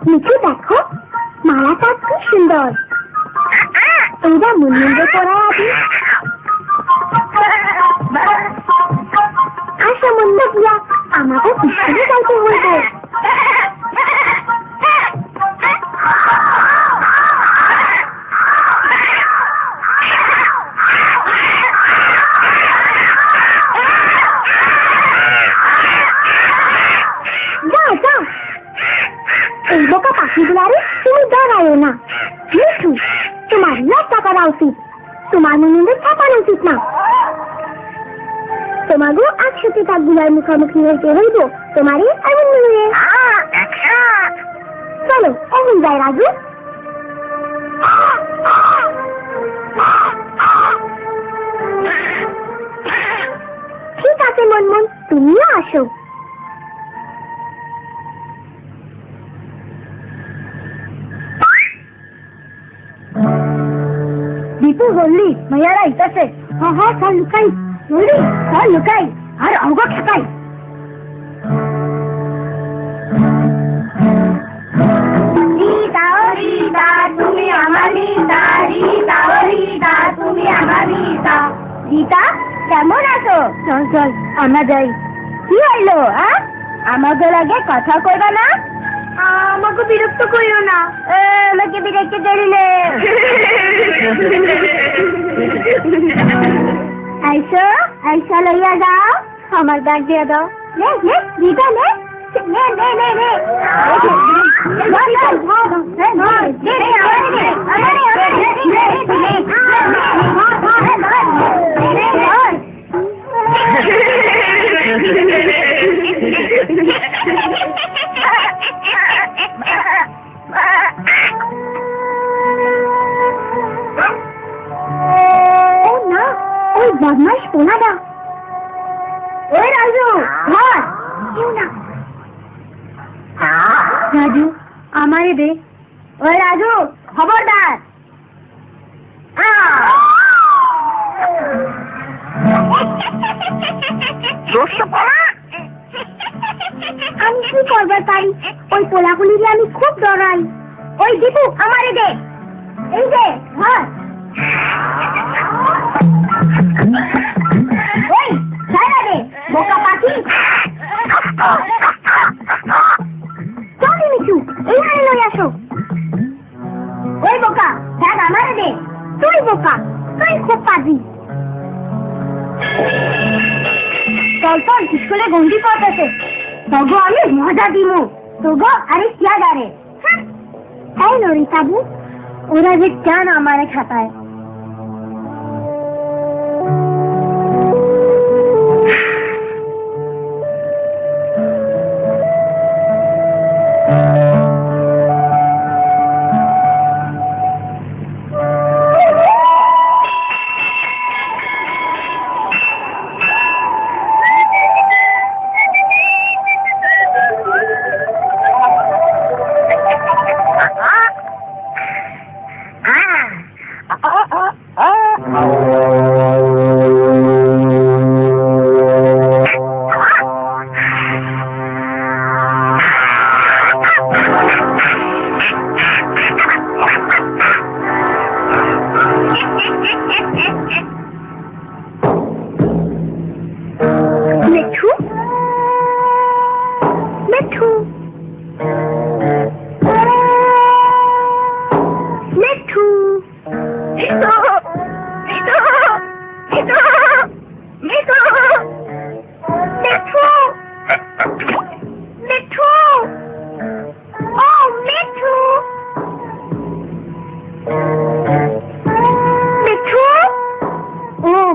মিঠু দেখো মালাটা কি সুন্দর। এইটা মুন্ডে পড়া আদি আসা মুন্ডে গিয়া আমাকে পিছনে যাইতে হইবে। এই বোকা পাখিগুলারে তুমি ডরাইও না। মিঠু তোমার লজ্জা করা উচিত, তোমার মুন্ডে ছাপানো উচিত না। তোমাগো একসাথে কাকগুলার মুখোমুখি হইতে হইব তোমারে এমন নিয়ে। চলো এমন যায় রাজু। ঠিক আছে মনমন, তুমিও আসো। দীপু বললি মাইয়ারা ইতাছে। হ্যাঁ হ্যাঁ সব লুকাই বললি, সব লুকাই আর অঙ্গ ঠেকাই। রীতা রীতা তুমি আমার রীতা, রীতা রীতা তুমি আমার রীতা। রীতা কেমন আছো? চল চল আমরা যাই। কি হইলো? আমাকে লাগে কথা কইবা না? আমাকে বিরক্ত করিও না। আমাকে বিরক্ত করিলে আইসো আইসা লইয়া যাও, আমার ব্যাগ দিয়ে দাও। নে নে দিদা নে নে নে নে নে বদমাইশ পোলাটা। ওই রাজু ধর কেউ না। রাজু আমারে দে। ওই রাজু খবরদার। আমি কি করবার পারি? ওই পোলাগুলিকে আমি খুব ডরাই। ওই দীপু আমারে দে। এই দে ধর। ওই ছাড়া দে বোকা পাখি। চল মিঠু এইখানে লই আসো। ওই বোকা ব্যাগ আমারে দে। তুই বোকা, তুই খুব পাজি। চল চল স্কুলে গন্ডি পড়তেছে। তগো আমি মজা দিমু তগো। আরে কিয়া গারে তাই লড়ি তাবু ওরা যে কেন আমারে খাতায়।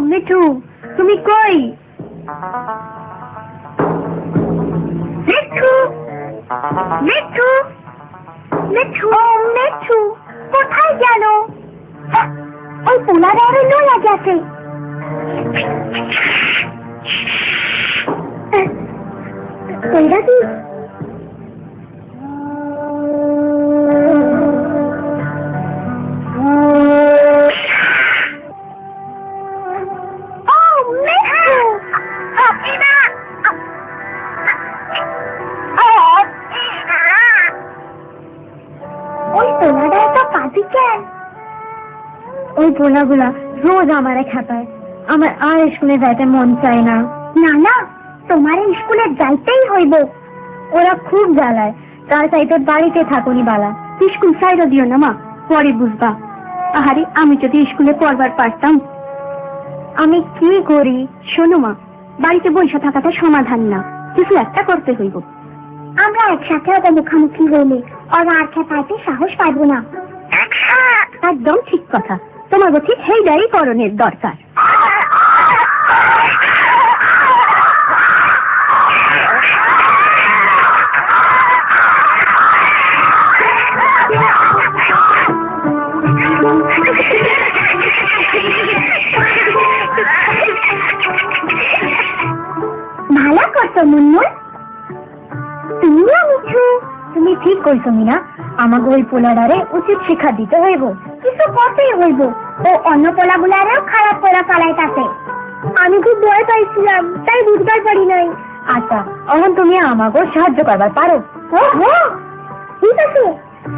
মিঠু তুমি কই? মিঠু মিঠু মিঠু মিঠু কোথায় গেল? ওই পোলারে আরো লইয়া গেছে। কইরা কি পোলাগুলা রোজ আমারে খেপায়, আমার আর স্কুলে যাইতে মন চায় না। না না, তোমার স্কুলে যাইতেই হইব। ওরা খুব জ্বালায়, তার চাইতে বাড়িতে থাকুনি বালা। স্কুল সাইড দিও না মা, পরে বুঝবা। আহারে, আমি যদি স্কুলে পড়বার পারতাম। আমি কি করি শোনো মা, বাড়িতে বসে থাকাটা সমাধান না, কিছু একটা করতে হইব। আমরা একসাথে ওদের মুখামুখি হইলে ওরা আর খেপাইতে সাহস পাইব না। একদম ঠিক কথা, তোমার ঠিক সেইটাই করণের দরকার। ভালো করছো মুন্নুর, তুমিও মিছু। তুমি ঠিক কইছো মিনা, আমাকে ওই পোলাডারে উচিত শিক্ষা দিতে হইব, কিছু করতেই হইব। ও অন্য পোলাগুলারেও খারাপ করে চালাইতাছে। আমি খুব ভয় পাইছিলাম, তাই বুঝবার পারি নাই। আচ্ছা, এখন তুমি আমাকেও সাহায্য করবার পারো। ঠিক আছে,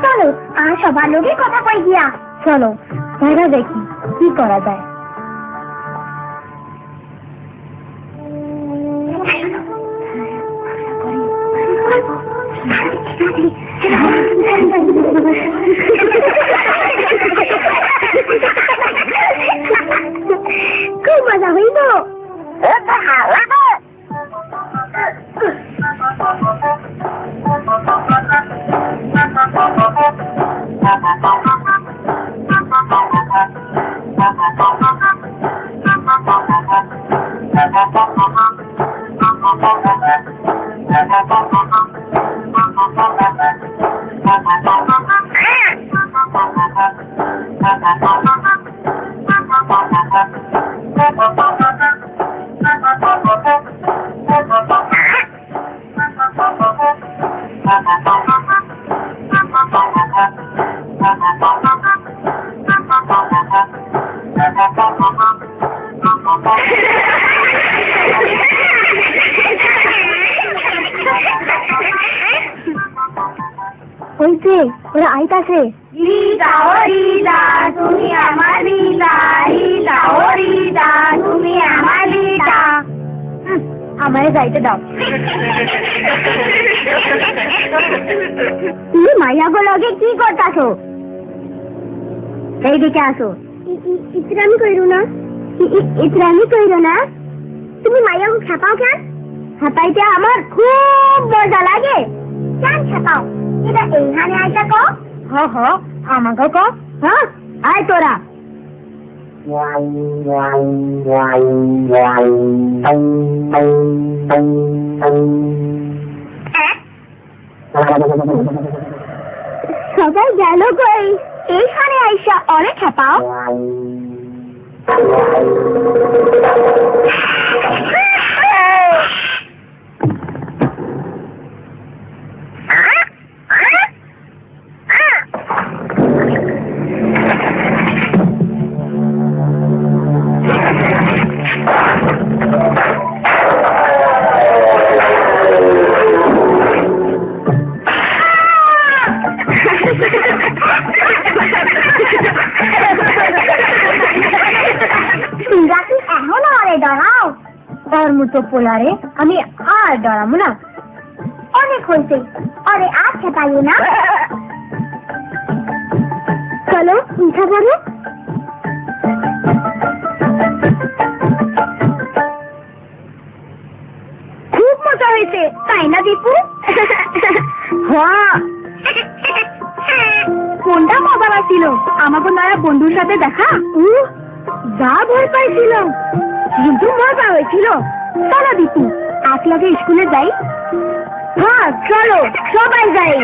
চলো আর সবার লোকে কথা কই গিয়া। চলো দেখা দেখি কি করা যায়। খুব মজা হইব। ওইছে ওরা আইতাছে। রিতা ও রিতা তুমি আমার রিতা, রিতা ও রিতা তুমি আমার রিতা। আমারে যাইতে দাও। তুমি মাইয়াগো লগে কি করতাছো? এইদিকে আসো। ইতরামি কইরো না, ইতরামি কইরো না। তুমি মাইয়াগো খেপাও কেন? খেপাইতে আমার খুব মজা লাগে। কেন খেপাও? এটা এইখানে আইতা কো। হ হ, আমাকে কো। হ্যাঁ, আয় তোরা। সবাই গেল কই? এইখানে আইসা অরে খেপাও। তোর মতো পোলারে আমি আর ডরাবো না। অনেক হয়েছে, আরে আর খেপাইও না। চলো উঠা পড়ো। খুব মজা হয়েছে তাই না দীপু? হ্যাঁ, কোনটা মজা লাগছিল? আমাকে নয়া বন্ধুর সাথে দেখা, যা ভয় পাইছিল, কিন্তু মজা হয়েছিল। চলো দীপু একলগে স্কুলে যাই। হ্যাঁ চলো, সবাই যাই।